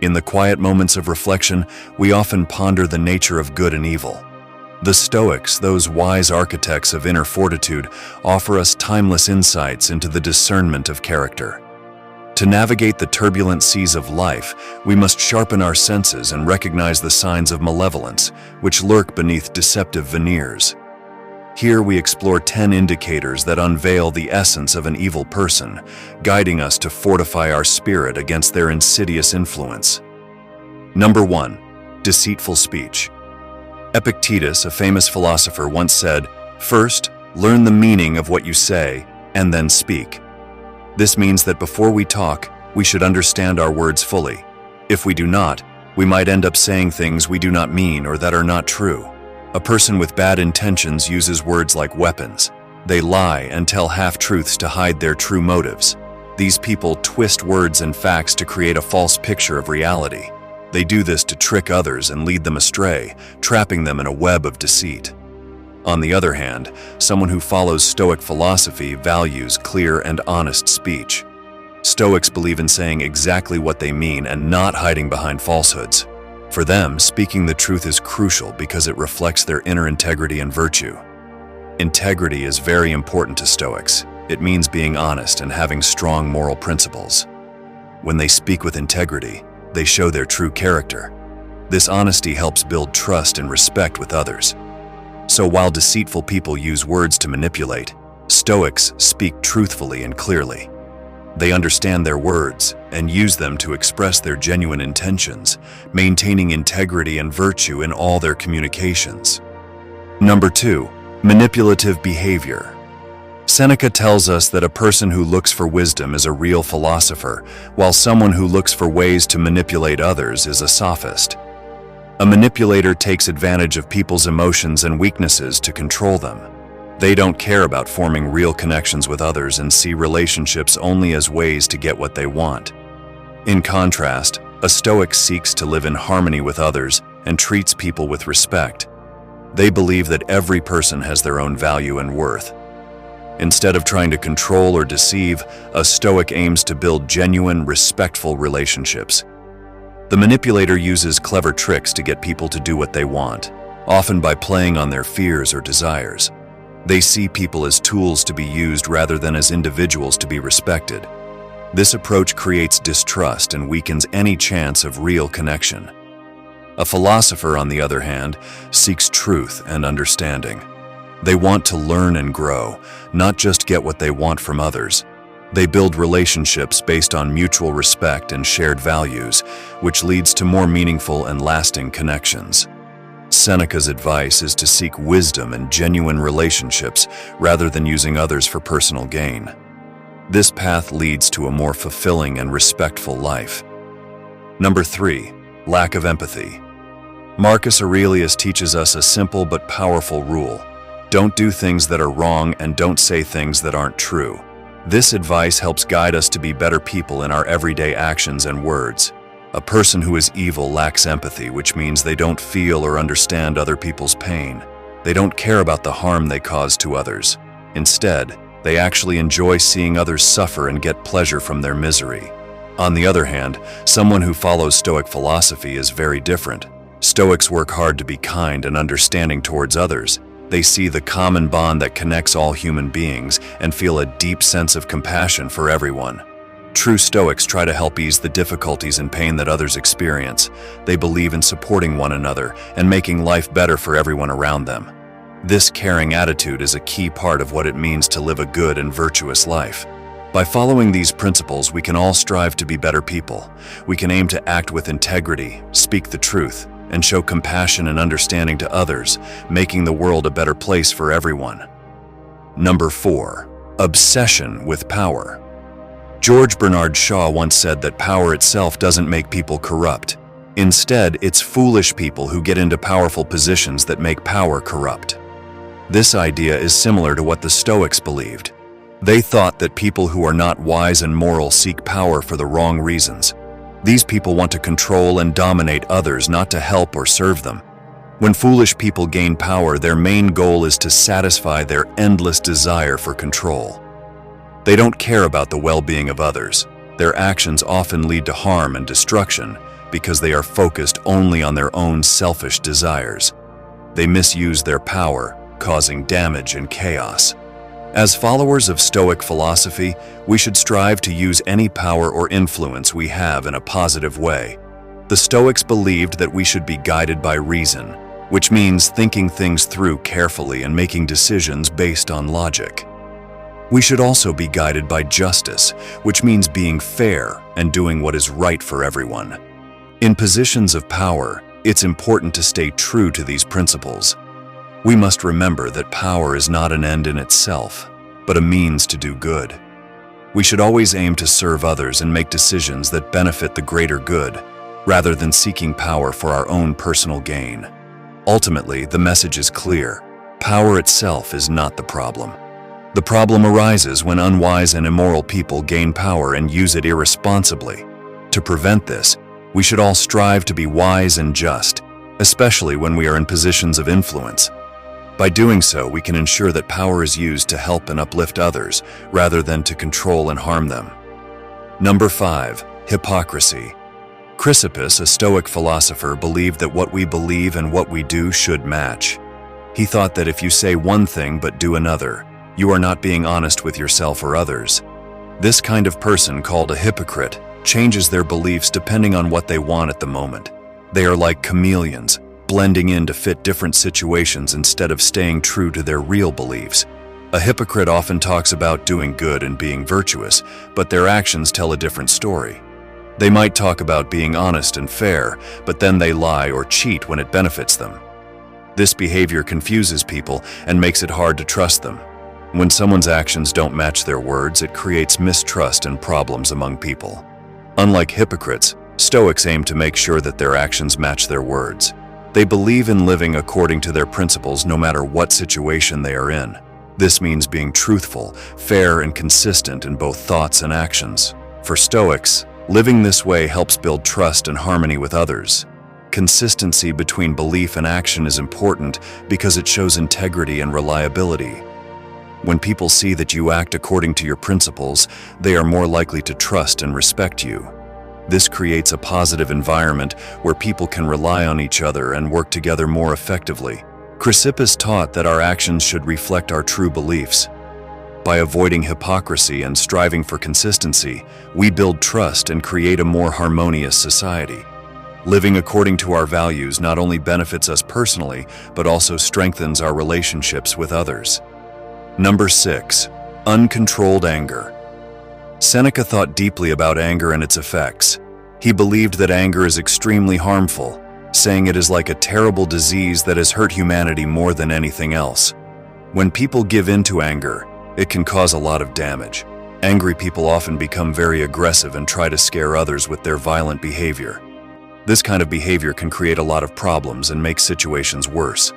In the quiet moments of reflection, we often ponder the nature of good and evil. The Stoics, those wise architects of inner fortitude, offer us timeless insights into the discernment of character. To navigate the turbulent seas of life, we must sharpen our senses and recognize the signs of malevolence, which lurk beneath deceptive veneers. Here we explore 10 indicators that unveil the essence of an evil person, guiding us to fortify our spirit against their insidious influence. Number 1. Deceitful speech. Epictetus, a famous philosopher, once said, "First, learn the meaning of what you say, and then speak." This means that before we talk, we should understand our words fully. If we do not, we might end up saying things we do not mean or that are not true. A person with bad intentions uses words like weapons. They lie and tell half-truths to hide their true motives. These people twist words and facts to create a false picture of reality. They do this to trick others and lead them astray, trapping them in a web of deceit. On the other hand, someone who follows Stoic philosophy values clear and honest speech. Stoics believe in saying exactly what they mean and not hiding behind falsehoods. For them, speaking the truth is crucial because it reflects their inner integrity and virtue. Integrity is very important to Stoics. It means being honest and having strong moral principles. When they speak with integrity, they show their true character. This honesty helps build trust and respect with others. So while deceitful people use words to manipulate, Stoics speak truthfully and clearly. They understand their words and use them to express their genuine intentions, maintaining integrity and virtue in all their communications. Number 2. Manipulative behavior. Seneca tells us that a person who looks for wisdom is a real philosopher, while someone who looks for ways to manipulate others is a sophist. A manipulator takes advantage of people's emotions and weaknesses to control them. They don't care about forming real connections with others and see relationships only as ways to get what they want. In contrast, a Stoic seeks to live in harmony with others and treats people with respect. They believe that every person has their own value and worth. Instead of trying to control or deceive, a Stoic aims to build genuine, respectful relationships. The manipulator uses clever tricks to get people to do what they want, often by playing on their fears or desires. They see people as tools to be used rather than as individuals to be respected. This approach creates distrust and weakens any chance of real connection. A philosopher, on the other hand, seeks truth and understanding. They want to learn and grow, not just get what they want from others. They build relationships based on mutual respect and shared values, which leads to more meaningful and lasting connections. Seneca's advice is to seek wisdom and genuine relationships rather than using others for personal gain. This path leads to a more fulfilling and respectful life. Number 3. Lack of empathy. Marcus Aurelius teaches us a simple but powerful rule. Don't do things that are wrong and don't say things that aren't true. This advice helps guide us to be better people in our everyday actions and words. A person who is evil lacks empathy, which means they don't feel or understand other people's pain. They don't care about the harm they cause to others. Instead, they actually enjoy seeing others suffer and get pleasure from their misery. On the other hand, someone who follows Stoic philosophy is very different. Stoics work hard to be kind and understanding towards others. They see the common bond that connects all human beings and feel a deep sense of compassion for everyone. True Stoics try to help ease the difficulties and pain that others experience. They believe in supporting one another and making life better for everyone around them. This caring attitude is a key part of what it means to live a good and virtuous life. By following these principles, we can all strive to be better people. We can aim to act with integrity, speak the truth, and show compassion and understanding to others, making the world a better place for everyone. Number 4. Obsession with power. George Bernard Shaw once said that power itself doesn't make people corrupt. Instead, it's foolish people who get into powerful positions that make power corrupt. This idea is similar to what the Stoics believed. They thought that people who are not wise and moral seek power for the wrong reasons. These people want to control and dominate others, not to help or serve them. When foolish people gain power, their main goal is to satisfy their endless desire for control. They don't care about the well-being of others. Their actions often lead to harm and destruction, because they are focused only on their own selfish desires. They misuse their power, causing damage and chaos. As followers of Stoic philosophy, we should strive to use any power or influence we have in a positive way. The Stoics believed that we should be guided by reason, which means thinking things through carefully and making decisions based on logic. We should also be guided by justice, which means being fair and doing what is right for everyone. In positions of power, it's important to stay true to these principles. We must remember that power is not an end in itself, but a means to do good. We should always aim to serve others and make decisions that benefit the greater good, rather than seeking power for our own personal gain. Ultimately, the message is clear. Power itself is not the problem. The problem arises when unwise and immoral people gain power and use it irresponsibly. To prevent this, we should all strive to be wise and just, especially when we are in positions of influence. By doing so, we can ensure that power is used to help and uplift others, rather than to control and harm them. Number 5. Hypocrisy. Chrysippus, a Stoic philosopher, believed that what we believe and what we do should match. He thought that if you say one thing but do another, you are not being honest with yourself or others. This kind of person, called a hypocrite, changes their beliefs depending on what they want at the moment. They are like chameleons, blending in to fit different situations instead of staying true to their real beliefs. A hypocrite often talks about doing good and being virtuous, but their actions tell a different story. They might talk about being honest and fair, but then they lie or cheat when it benefits them. This behavior confuses people and makes it hard to trust them. When someone's actions don't match their words, it creates mistrust and problems among people. Unlike hypocrites, Stoics aim to make sure that their actions match their words. They believe in living according to their principles no matter what situation they are in. This means being truthful, fair, and consistent in both thoughts and actions. For Stoics, living this way helps build trust and harmony with others. Consistency between belief and action is important because it shows integrity and reliability. When people see that you act according to your principles, they are more likely to trust and respect you. This creates a positive environment where people can rely on each other and work together more effectively. Chrysippus taught that our actions should reflect our true beliefs. By avoiding hypocrisy and striving for consistency, we build trust and create a more harmonious society. Living according to our values not only benefits us personally, but also strengthens our relationships with others. Number 6. Uncontrolled anger. Seneca thought deeply about anger and its effects. He believed that anger is extremely harmful, saying it is like a terrible disease that has hurt humanity more than anything else. When people give in to anger, it can cause a lot of damage. Angry people often become very aggressive and try to scare others with their violent behavior. This kind of behavior can create a lot of problems and make situations worse.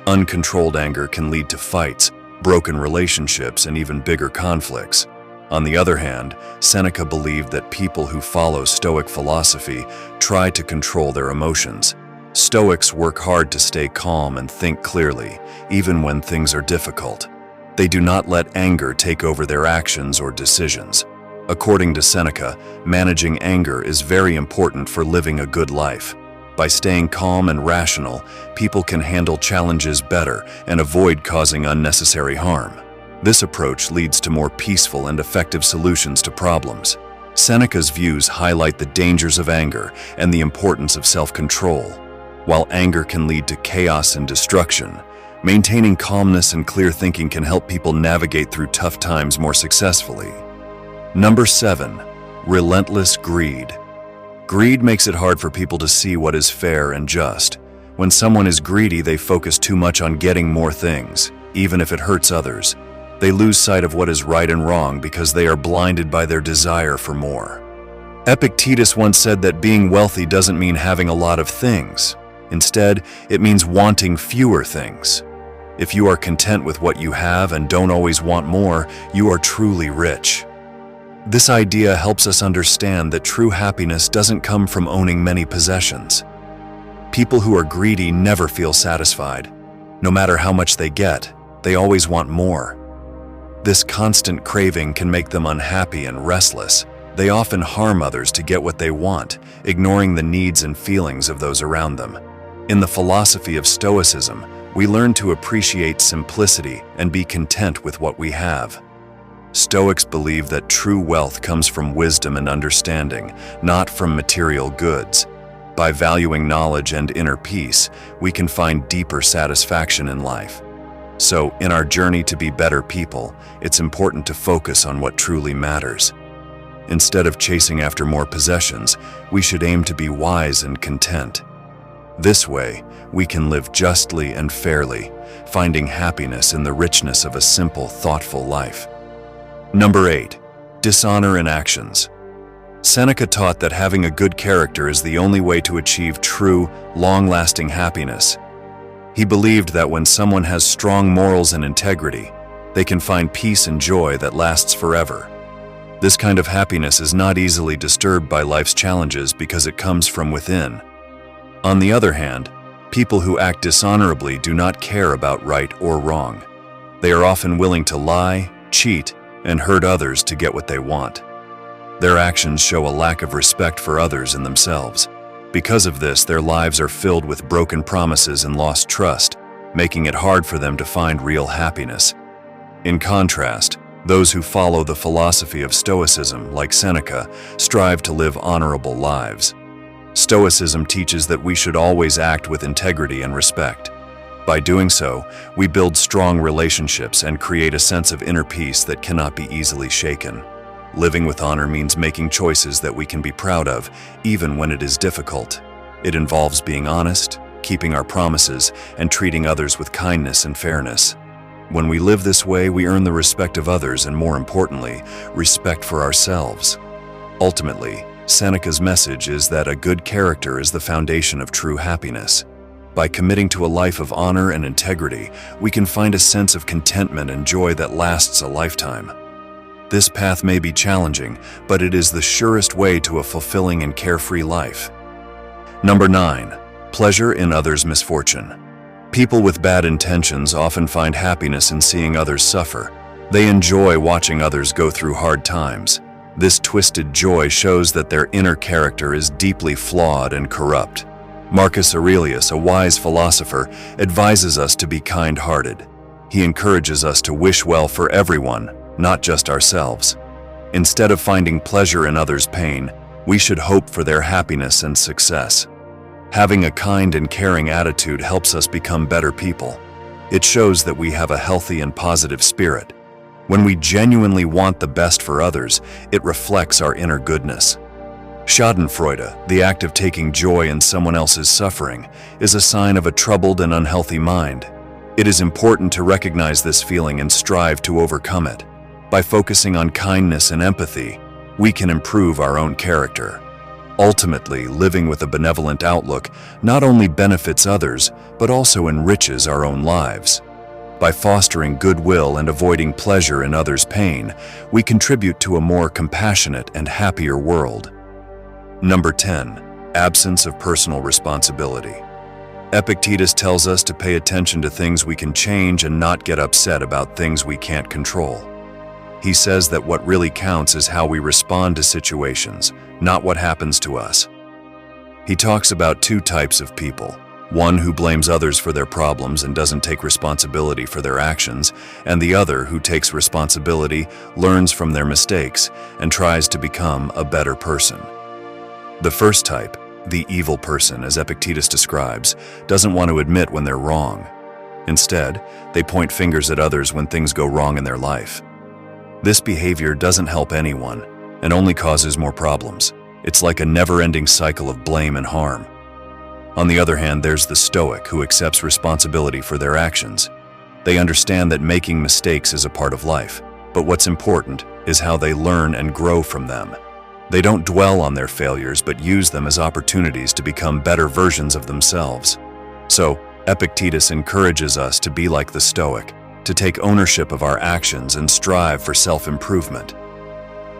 Uncontrolled anger can lead to fights, broken relationships, and even bigger conflicts. On the other hand, Seneca believed that people who follow Stoic philosophy try to control their emotions. Stoics work hard to stay calm and think clearly, even when things are difficult. They do not let anger take over their actions or decisions. According to Seneca, managing anger is very important for living a good life. By staying calm and rational, people can handle challenges better and avoid causing unnecessary harm. This approach leads to more peaceful and effective solutions to problems. Seneca's views highlight the dangers of anger and the importance of self-control. While anger can lead to chaos and destruction, maintaining calmness and clear thinking can help people navigate through tough times more successfully. Number 7. Relentless greed. Greed makes it hard for people to see what is fair and just. When someone is greedy, they focus too much on getting more things, even if it hurts others. They lose sight of what is right and wrong because they are blinded by their desire for more. Epictetus once said that being wealthy doesn't mean having a lot of things. Instead, it means wanting fewer things. If you are content with what you have and don't always want more, you are truly rich. This idea helps us understand that true happiness doesn't come from owning many possessions. People who are greedy never feel satisfied. No matter how much they get, they always want more. This constant craving can make them unhappy and restless. They often harm others to get what they want, ignoring the needs and feelings of those around them. In the philosophy of Stoicism, we learn to appreciate simplicity and be content with what we have. Stoics believe that true wealth comes from wisdom and understanding, not from material goods. By valuing knowledge and inner peace, we can find deeper satisfaction in life. So, in our journey to be better people, it's important to focus on what truly matters. Instead of chasing after more possessions, we should aim to be wise and content. This way, we can live justly and fairly, finding happiness in the richness of a simple, thoughtful life. Number 8. Dishonor in actions. Seneca taught that having a good character is the only way to achieve true, long-lasting happiness. He believed that when someone has strong morals and integrity, they can find peace and joy that lasts forever. This kind of happiness is not easily disturbed by life's challenges because it comes from within. On the other hand, people who act dishonorably do not care about right or wrong. They are often willing to lie, cheat, and hurt others to get what they want. Their actions show a lack of respect for others and themselves. Because of this, their lives are filled with broken promises and lost trust, making it hard for them to find real happiness. In contrast, those who follow the philosophy of Stoicism, like Seneca, strive to live honorable lives. Stoicism teaches that we should always act with integrity and respect. By doing so, we build strong relationships and create a sense of inner peace that cannot be easily shaken. Living with honor means making choices that we can be proud of, even when it is difficult. It involves being honest, keeping our promises, and treating others with kindness and fairness. When we live this way, we earn the respect of others and, more importantly, respect for ourselves. Ultimately, Seneca's message is that a good character is the foundation of true happiness. By committing to a life of honor and integrity, we can find a sense of contentment and joy that lasts a lifetime. This path may be challenging, but it is the surest way to a fulfilling and carefree life. Number 9. Pleasure in others' misfortune. People with bad intentions often find happiness in seeing others suffer. They enjoy watching others go through hard times. This twisted joy shows that their inner character is deeply flawed and corrupt. Marcus Aurelius, a wise philosopher, advises us to be kind-hearted. He encourages us to wish well for everyone, not just ourselves. Instead of finding pleasure in others' pain, we should hope for their happiness and success. Having a kind and caring attitude helps us become better people. It shows that we have a healthy and positive spirit. When we genuinely want the best for others, it reflects our inner goodness. Schadenfreude, the act of taking joy in someone else's suffering, is a sign of a troubled and unhealthy mind. It is important to recognize this feeling and strive to overcome it. By focusing on kindness and empathy, we can improve our own character. Ultimately, living with a benevolent outlook not only benefits others, but also enriches our own lives. By fostering goodwill and avoiding pleasure in others' pain, we contribute to a more compassionate and happier world. Number 10. Absence of personal responsibility. Epictetus tells us to pay attention to things we can change and not get upset about things we can't control. He says that what really counts is how we respond to situations, not what happens to us. He talks about two types of people: one who blames others for their problems and doesn't take responsibility for their actions, and the other who takes responsibility, learns from their mistakes, and tries to become a better person. The first type, the evil person, as Epictetus describes, doesn't want to admit when they're wrong. Instead, they point fingers at others when things go wrong in their life. This behavior doesn't help anyone and only causes more problems. It's like a never-ending cycle of blame and harm. On the other hand, there's the Stoic who accepts responsibility for their actions. They understand that making mistakes is a part of life, but what's important is how they learn and grow from them. They don't dwell on their failures, but use them as opportunities to become better versions of themselves. So, Epictetus encourages us to be like the Stoic, to take ownership of our actions and strive for self-improvement.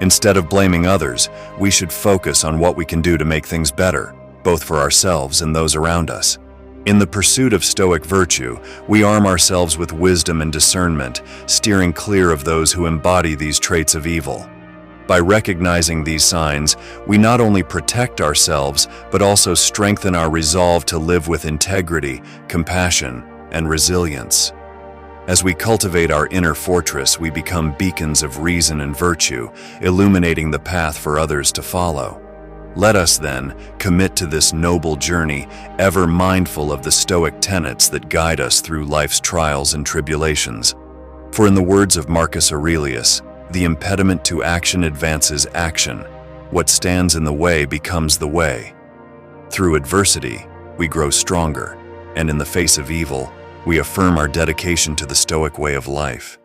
Instead of blaming others, we should focus on what we can do to make things better, both for ourselves and those around us. In the pursuit of Stoic virtue, we arm ourselves with wisdom and discernment, steering clear of those who embody these traits of evil. By recognizing these signs, we not only protect ourselves, but also strengthen our resolve to live with integrity, compassion, and resilience. As we cultivate our inner fortress, we become beacons of reason and virtue, illuminating the path for others to follow. Let us, then, commit to this noble journey, ever mindful of the Stoic tenets that guide us through life's trials and tribulations. For in the words of Marcus Aurelius, the impediment to action advances action. What stands in the way becomes the way. Through adversity, we grow stronger, and in the face of evil, we affirm our dedication to the Stoic way of life.